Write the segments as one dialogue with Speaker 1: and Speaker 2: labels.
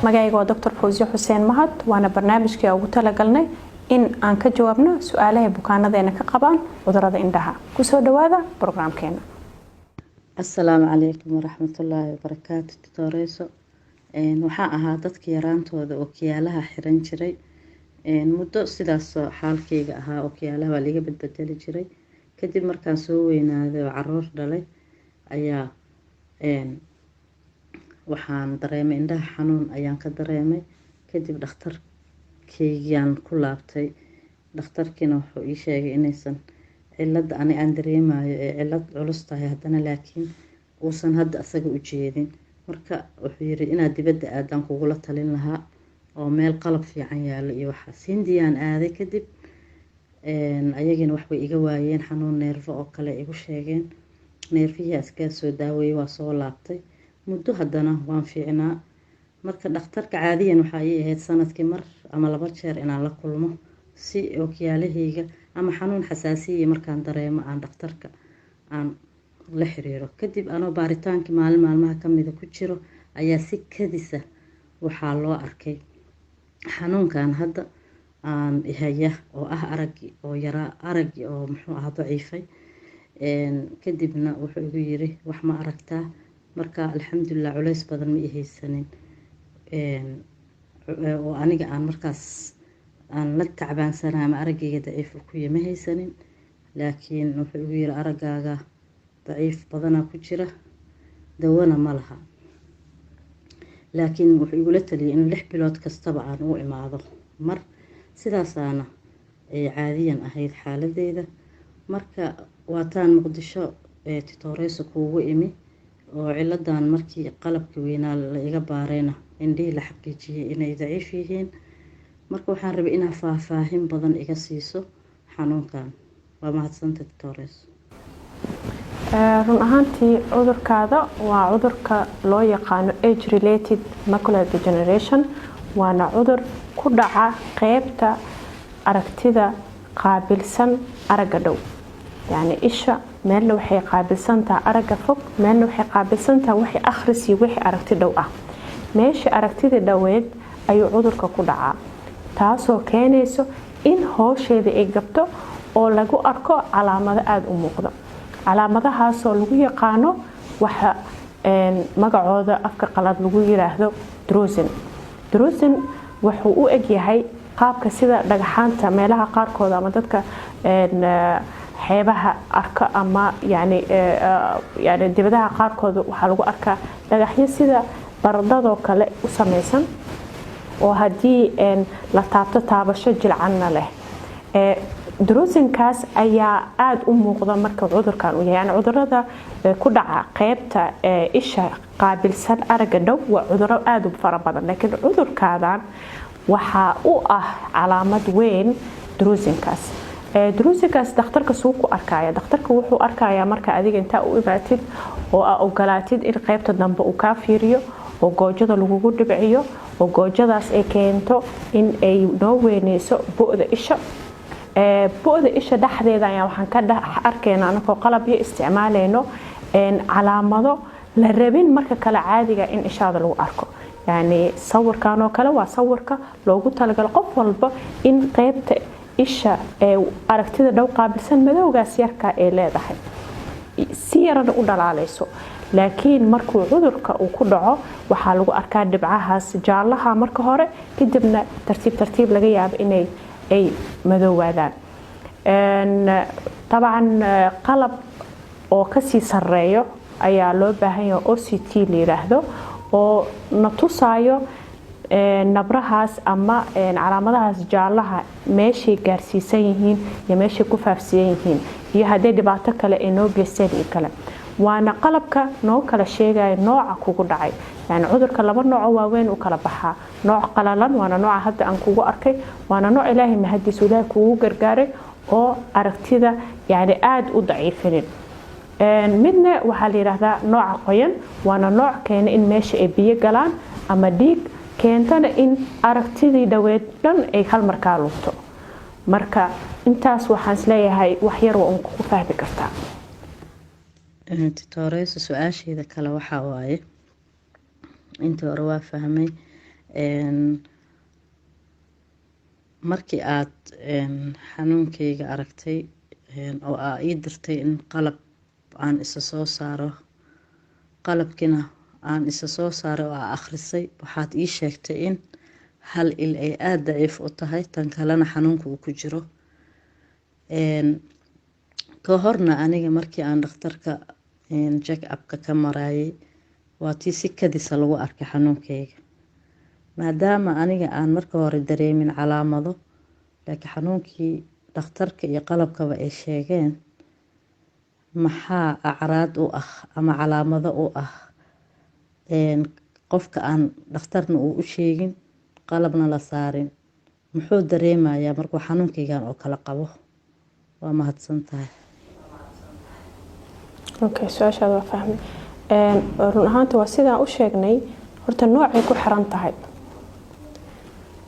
Speaker 1: magacayga waa Dr. Fawziya Xuseen Mahad waana barnaamijkii ugu talagalnay in aan ka jawaabno su'aalaha bukaanadeena ka qabaan cudurrada indhaha. Ku soo dhawaada barnaamijkeena.
Speaker 2: Assalaamu calaykum waraxmatullaahi wabarakaatu. Tutoreyso waxaan ahaa dadka yaraantooda ookiyaalaha xiran jiray muddo sidaas xaalkayga ahaa ookiyaalaha waa liiga badbedeli jiray kadib markaan soo weynaaday oo caruur dhalay ayaa waxaan dareemay indhaha xanuun ayaan ka dareemay kadib dhakhtarkaygaan ku laabtay dhakhtarkiina wuxuu ii sheegay inaysan cilad aan dareemayo ee cilad culus tahay haddana laakiin uusan hadda asaga u jeedin marka wuxuu yiri inaad dibadda aadaan kugula talin lahaa oo meel qalab fiican yaalo iyo waxa Hindiyaan aaday kadib ayagina wax way iga waayeen xanuun neerfo oo kale igu sheegeen neerfiyaha iska soo daaweeyay waa soo laabtay muddo haddana waan fiicnaa marka dhakhtarka caadiyan waxa ay ahayd sanadkii mar ama laba jeer inaan la kulmo si ookiyaalahayga ama xanuun xasaasiye markaan dareemo aan dhakhtarka aan la xiriiro kadib anoo baaritaankii maalmaha kamida ku jiro ayaa si kadisa waxaa loo arkay xanuunkan hadda aan ihaya oo ah araggi oo yaraa araggi oo muxuu ahaa daciifay kadibna wuxuu igu yiri wax ma aragtaa marka alxamdulillah culays badan ma ihaysanin oo aniga aan markaas aan la tacbaansanahay ama araggayga daciif ku yima haysanin laakiin wuxuu igu yiri araggaaga daciif badana ku jira dawana ma laha laakiin wuxuu igu la taliyay in 6 bilood kastaba aan u imaado mar sidaasaana ay caadiyan ahayd xaaladeyda marka waataan muqdisho tutoreyso kuugu imi oo ciladan markii qalabka weynaa la iga baarayna indhihii la xaqiijiyay inay daciif yihiin marka waxaan rabay inaan faahfaahin badan iga siiso xanuunkan waa mahadsantahay tutoreyso
Speaker 1: run ahaantii cudurkaada waa cudurka loo yaqaano age related macular degeneration waana cudur ku dhaca qaybta aragtida qaabilsan aragga dhow yani isha meelna waxay qaabilsantaa aragga fog meelna waxay qaabilsantaa wixii akhrisi wixii aragti dhow ah meesha aragtida dhaweed ayuu cudurka ku dhacaa taasoo keenayso in hoosheeda ay gabto oo lagu arko calaamado aad u muuqda calaamadahaasoo lagu yaqaano waxa magacooda afka qalaad lagu yiraahdo drusen wuxuu u eg yahay qaabka sida dhagaxaanta meelaha qaarkood ama dadka xeebaha arka ama yani dibadaha qaarkood waxaa lagu arkaa dhagaxyo sida baradadoo kale u samaysan oo haddii la taabto taabasho jilcanna leh drusenkaas ayaa aad u muuqda marka cudurkan uu yahay cudurrada ku dhaca qaybta isha qaabilsan aragga dhow waa cudurro aad u fara badan laakiin cudurkaadan waxa uu ah calaamad weyn drusenkaas dhakhtarka suu ku arkaya dhakhtarka wuxuu arkayaa marka adiga inta u imaatid oo aad ogolaatid in qaybta dambe uu ka fiiriyo oo goojada lagugu dhibciyo oo goojadaas ay keento in ay noo weynayso bu'da isha bu'da isha dhexdeeda ayaa waxaan ka arkaynaa anagoo qalab iyo isticmaalayno calaamado la rabin marka kale caadiga in ishaada lagu arko yani sawirkan oo kale waa sawirka loogu talagalay qof walba in qaybta isha aragtida dhow qaabilsan madowgaas yarka ay leedahay si yarana u dhalaalayso laakiin markuu cudurka uu ku dhaco waxaa lagu arkaa dhibcahaas jaallaha marka hore kadibna tartiib laga yaabo inay ay madoowaadaan طبعا qalab oo ka sii sareeyo ayaa loo baahan yahay OCT la yiraahdo oo na tusayo nabrahaas ama calaamadahaas jaallaha meeshay gaarsiisan yihiin iyo meeshay ku faafsiyan yihiin iyo haddii dhibaato kale ay noo geysteen iyo kale waana qalabka noo kala sheegaya nooca kugu dhacay yani cudurka laba nooc waaweyn u kala baxaa nooc qalalan waana nooca hadda aan kugu arkay waana nooc ilaahay mahadiis ilaahay kugu gargaaray oo aragtida yani aad u daciifinin midna waxaa la yiraahdaa nooca qoyan waana nooc keena in meesha ay biyo galaan ama dhiig keentana in aragtidii dhaweed dhan ay hal markaa lugto marka intaas waxaan isleeyahay wax yar waa ku fahmi kartaa
Speaker 2: tutoreyso su'aasheeda kale waxa waaye inta hore waa fahmay markii aad xanuunkayga aragtay oo aa ii dirtay in qalab aan isa soo saaro, qalabkiina aan isa soo saaray oo aa akhrisay, waxaad ii sheegtay in hal il ay aada daciif u tahay, tan kalena xanuunka uu ku jiro. ka horna aniga markii aan dhakhtarka check upka ka marayay waa tii si kadisa lagu arkay xanuunkayga, maadaama aniga aan marka hore dareemin calaamado, laakiin xanuunkii dhakhtarka iyo qalabkaba ay sheegeen, maxaa acraad u ah ama calaamado u ah qofka aan dhakhtarna uu u sheegin, qalabna la saarin, muxuu dareemayaa markuu xanuunkaygan oo kala qabo? waa mahadsan tahay.
Speaker 1: okay, su-aashaada waa fahmay. run ahaanta waa sidaan u sheegnay, horta noocay ku xiran tahay.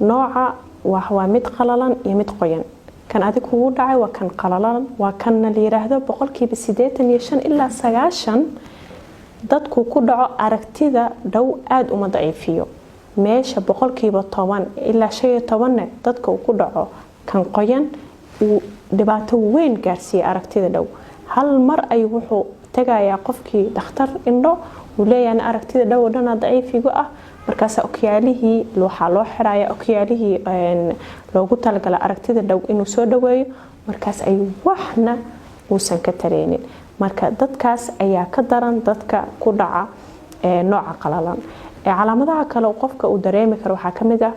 Speaker 1: nooca waa mid qalalan iyo mid qoyan. kan adig kugu dhacay waa kan qalalan, waa kanna la yiraahdo 85% ilaa 90% dadku ku dhaco aragtida dhow aad uma daciifiyo. meesha 10% ilaa 15% dadka ku dhaco kan qoyan uu dhibaato weyn gaarsiiyo aragtida dhow. hal mar ay wuxuu tagayaa qofkii dhakhtar indho uu leeyahay aragtida dhow oo dhan daciifiga ah, markaas okyaalihii waxaa loo xirayaa okyaalihii loogu talagalay aragtida dhow inuu soo dhaweeyo, markaas ay waxna uusan ka tareenin. marka dadkaas ayaa ka daran dadka ku dhaca nooca qalalan. calaamadaha kale oo qofka uu dareemi karo waxaa ka mid ah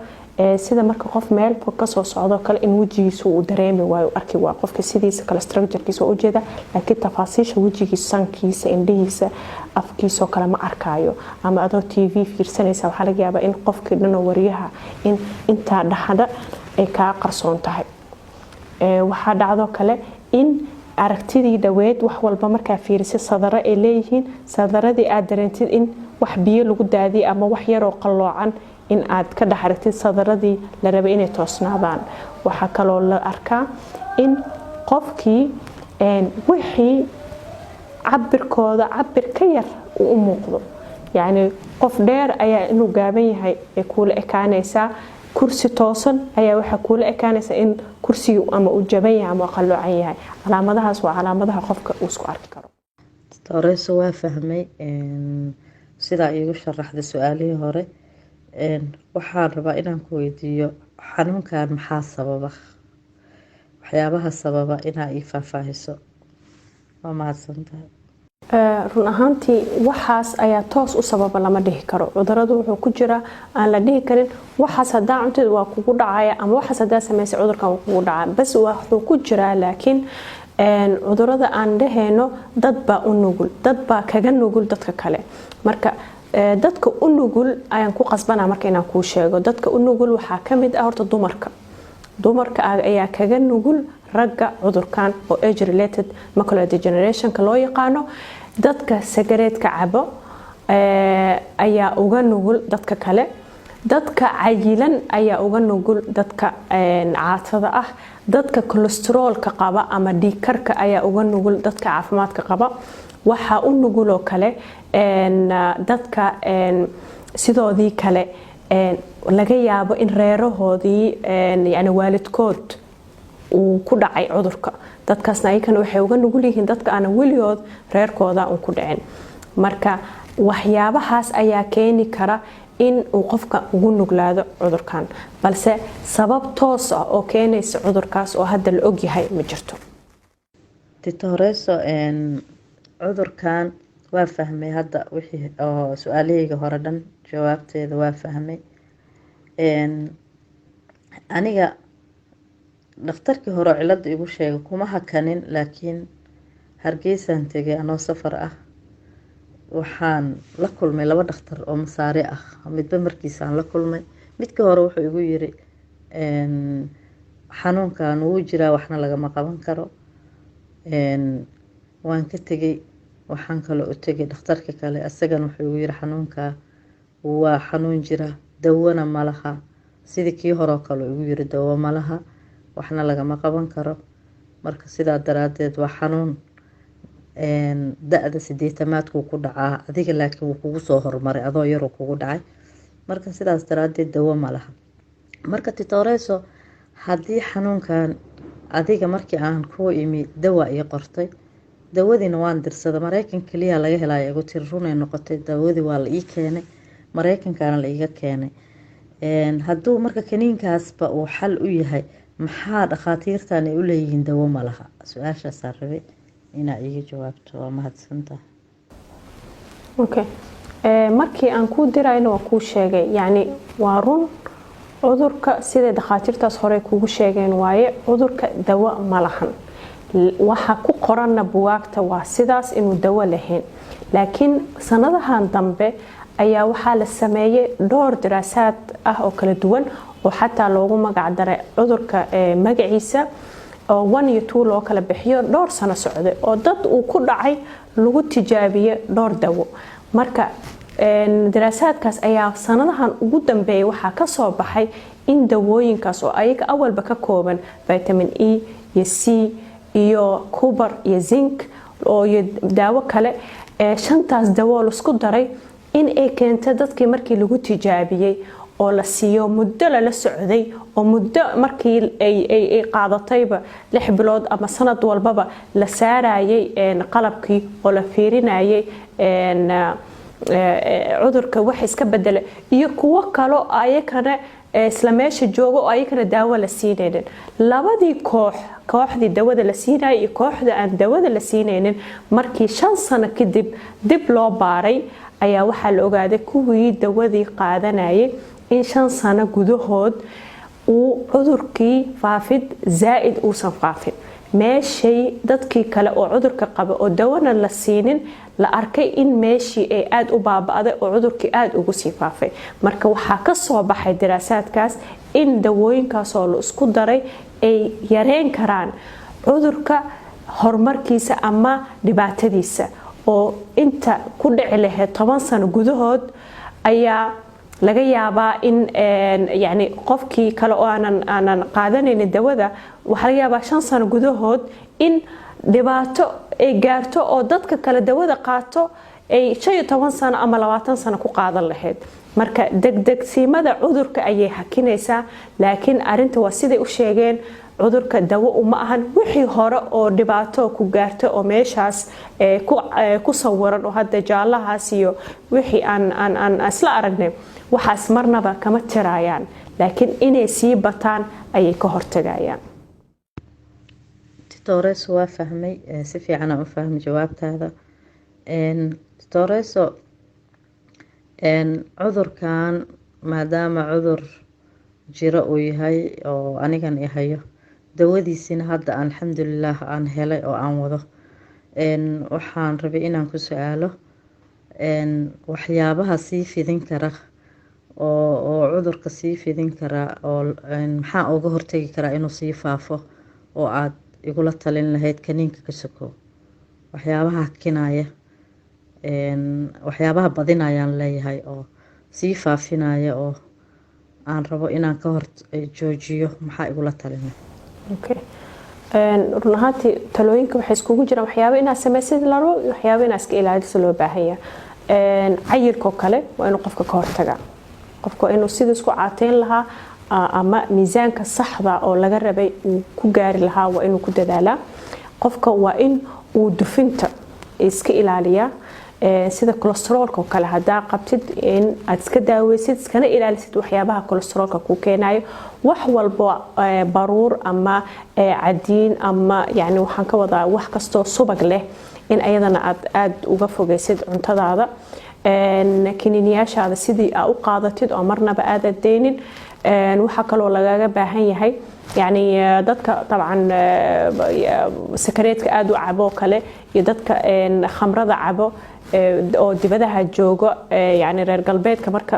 Speaker 1: sida marka qof meel ka soo socdo kale in wajigiisu uu dareemi waayo, arki waa qofka sidiisa kale structure-kiisa u jeeda, laakiin tafaasiisha wajigiisa, sankiisa, indhihiisa, afkiisa kale ma arkayo. ama adoo TV fiirsanaysa waxaa laga yaabaa in qofkii dhan oo wariyaha in inta dhaxda ay ka qarsoon tahay. waxaa dhacdo kale in aragtidii dhaweed wax walba markaa fiirisay sadaro ay leeyihiin, sadaradii aad dareentid in wax biyo lagu daadiyay ama wax yaroo qalloocan in aad ka dhex aragtid sadaradii la rabay inay toosnaadaan. waxaa kaloo la arkaa in qofkii wixii cabirkooda cabir ka yar uu u muuqdo, yacni qof dheer ayaa inuu gaaban yahay ee kuula ekaanaysaa, kursi toosan ayaa waxaa kuula ekaanaysaa in kursigu ama uu jaban yahay ama qalloocan yahay. calaamadahaas waa calaamadaha qofka uu isku arki karo.
Speaker 2: Toreyso waa fahmay sidaa iigu sharaxday su-aalihii hore. waxaan rabaa inaan ku weydiiyo xanuunkan maxaa sababa, waxyaabaha sababa inaa ii faahfaahiso. waa mahadsantahay.
Speaker 1: run ahaantii waxaas ayaa toos u sababa lama dhihi karo. cuduradu wuxuu ku jiraa aan la dhihi karin waxaas hadaa cuntada waa kugu dhacaya ama waxaas hadaa samaysay cudurkan waa kugu dhacaya, bas wuxuu ku jiraa. laakiin cudurada aan dhahayno dad baa u nugul, dad baa kaga nugul dadka kale. marka dadka u nugul ayaan ku qasbanaa marka inaan kuu sheego. dadka u nugul waxaa ka mid ah horta dumarka ayaa kaga nugul ragga cudurkan oo age related macular degenerationka loo yaqaano. dadka sagareedka cabo ayaa uga nugul dadka kale. dadka cayilan ayaa uga nugul dadka caatada ah. dadka kolestaroolka qaba ama dhiigkarka ayaa uga nugul dadka caafimaadka qaba. waxaa u nuguloo kale dadka sidoodii kale laga yaabo in reerahoodii yani waalidkood uu ku dhacay cudurka. dadkaasna ayakana waxay uga nugul yihiin dadka aan weligood reerkooda ku dhicin. marka waxyaabahaas ayaa keeni kara in uu qofka ugu nuglaado cudurkan, balse sabab toos ah oo keenaysa cudurkaas oo hadda la ogyahay ma jirto.
Speaker 2: Toreyso cudurkan waa fahmay hadda wixii oo su-aalahayga hore dhan jawaabteeda waa fahmay. aniga dhakhtarkii hore cilada igu sheegay kuma hakanin, laakiin Hargeysaan tegay anoo safar ah. waxaan la kulmay 2 dhakhtar oo masaare ah, midba markiisaan la kulmay. midka hore wuxuu igu yiri xanuunkan wuu jiraa, waxna lagama qaban karo. waan ka tegay, waxaan kale u tegay dhakhtarka kale, asagana wuxuu igu yiri xanuunka waa xanuun jira, dawona ma laha. sidii kii hore kale igu yiri dawo ma laha, waxna lagama qaban karo. marka sidaa daraadeed waa xanuun da-da 80aadku ku dhacaa, adiga laakiin wuu kugu soo hormaray adoo yaroo kugu dhacay. marka sidaas daraadeed dawo ma laha. marka titoreso haddii xanuunkan adiga markii aan ku imi dawa ii qortay, dawadiina waan dirsada Mareykan kaliya laga helay igu tir runay noqotay, dawadii waa la ii keenay Mareykankaana la iga keenay. hadduu marka kaniinkaasba uu xal u yahay, maxaa dhakhaatiirtan ay u leeyihiin dawo ma laha? su-aashaas aan rabay inaa iiga jawaabto. waa mahadsantahay.
Speaker 1: okay. markii aan ku dirayno waa kuu sheegay, yani waa run cudurka sida dhakhaatiirtaas hore kugu sheegeen waaye, cudurka dawo ma lahan. waxa ku qoranna buwaagta waa sidaas inuu dawo lahayn. laakiin sanadahan dambe ayaa waxaa la sameeyay dhowr daraasaad ah oo kala duwan oo xataa loogu magac daray cudurka magaciisa oo 1 iyo 2 loo kala bixiyo dhowr sano socday oo dad uu ku dhacay lagu tijaabiyo dhowr dawo. marka daraasaadkaas ayaa sanadahan ugu dambeeyay waxaa ka soo baxay in dawooyinkaas oo ayaga awalba ka kooban vitamin E iyo C iyo copper iyo zinc oo daawo kale shantaas dawo la isku daray in ay keento dadkii markii lagu tijaabiyay oo la siiyo muddo la socday oo muddo markii ay qaadatayba 6 bilood ama sanad walbaba la saarayay qalabkii oo la fiirinayay cudurka wax iska bedelay iyo kuwo kale ayakana isla meesha joogo oo ayakana daawo la siinaynin. labadii kooxdii dawada la siinayay iyo kooxda aan dawada la siinaynin markii 5 sano kadib dib loo baaray ayaa waxaa la ogaaday kuwii dawadii qaadanayay in 5 sano gudahood uu cudurkii faafid zaa'id uusan faafin. meeshii dadkii kale oo cudurka qaba oo dawana la siinin la arkay in meeshii ay aad u baaba'day oo cudurkii aad ugu sii faafay. marka waxaa ka soo baxay daraasaadkaas in dawooyinkaas oo la isku daray ay yareyn karaan cudurka horumarkiisa ama dhibaatadiisa oo inta ku dhici lahayd 10 sano gudahood ayaa laga yaabaa in yani qofkii kale oo aanan qaadanaynin dawada waxa laga yaabaa 5 sano gudahood in dhibaato ay gaarto oo dadka kale dawada qaato ay 15 sano ama 20 sano ku qaadan lahayd. marka degdegsiimada cudurka ayay hakinaysaa. laakiin arinta waa siday u sheegeen cudurka dawo uma ahan. wixii hore oo dhibaato ku gaartay oo meeshaas ku sawiran oo hadda jaalahaas iyo wixii aan isla aragnay waxaas marnaba kama tirayaan, laakiin inay sii bataan ayay ka hortagayaan.
Speaker 2: titoreso waa fahmay si fiican aan u fahmay jawaabtaada. titoreso cudurkan maadaama cudur jiro uu yahay oo anigan i hayo, dawadiisina hadda alxamdulillaah aan helay oo aan wado, waxaan rabay inaan ku su'aalo waxyaabaha sii fidin kara oo cudurka sii fidin kara oo maxaa uga hortagi karaa inuu sii faafo oo aad igula talin lahayd kaniinka ka sokow waxyaabaha kinaya waxyaabaha badinayaan leeyahay oo sii faafinaya oo aan rabo inaan ka hor joojiyo, maxaa igula talin?
Speaker 1: okay. run ahaantii talooyinka waxay iskugu jiraan waxyaabo inaad samaysid la rabo iyo waxyaabo inaad iska ilaaliso loo baahan yahay. cayilka kale waa inuu qofka ka hortaga. qofka inuu sida isku caateyn lahaa ama miisaanka saxda oo laga rabay uu ku gaari lahaa waa inuu ku dadaalaa. qofka waa in uu dufinta iska ilaaliyaa. sida cholesterolka oo kale hadaa qabtid in aad iska daaweysid iskana ilaalisid waxyaabaha cholesterolka ku keenayo. wax walba baruur ama cadiin ama yani waxaan ka wadaa wax kasto subag leh in ayadana aad uga fogeysid cuntadaada. kiniiniyaashaada sidii aad u qaadatid oo marnaba aad adeynin. waxa kale oo lagaga baahan yahay يعني dadka طبعا sakareedka aad u cabo kale iyo dadka khamrada cabo oo dibadaha joogo yani reer galbeedka marka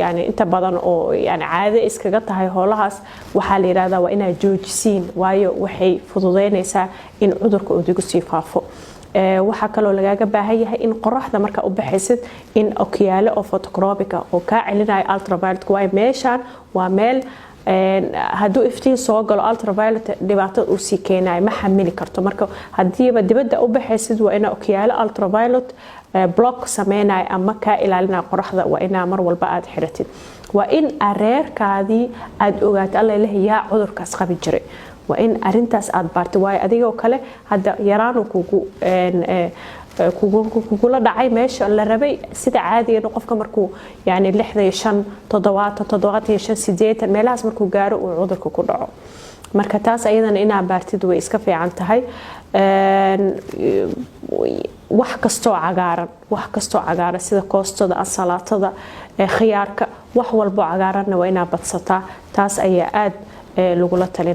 Speaker 1: yani inta badan oo yani caado iskaga tahay howlahaas waxa la yiraahdaa waa inay joojisiin waayo waxay fududeynaysaa in cudurka uu digu sii faafo. waxa kale oo lagaga baahan yahay in qoraxda marka u baxaysid in okiyaalo oo photochromic oo ka celinaya ultraviolet waa meeshan waa meel hadduu iftiin soo galo ultraviolet dhibaato uu sii keenayo ma xamili karto marka hadiiba dibadda u baxaysid waa inaa okiyaalo ultraviolet block sameynayo ama kaa ilaalinaya qoraxda waa inaa mar walba aad xiratid waa in reerkaadii aad ogaato alla ilaah yaa cudurkaas qabi jiray waa in arintaas aad baartay waayo adigoo kale hadda yaraanu kugula dhacay meesha la rabay sida caadiga qofka markuu yani 65 70 80 meelahaas markuu gaaro uu cudurka ku dhaco marka taas ayadana inaa baartid way iska fiican tahay wax kastoo cagaaran sida koostada ansalaatada khiyaarka wax walbo cagaaranna waa inaa badsataa taas ayaa aad lagula talin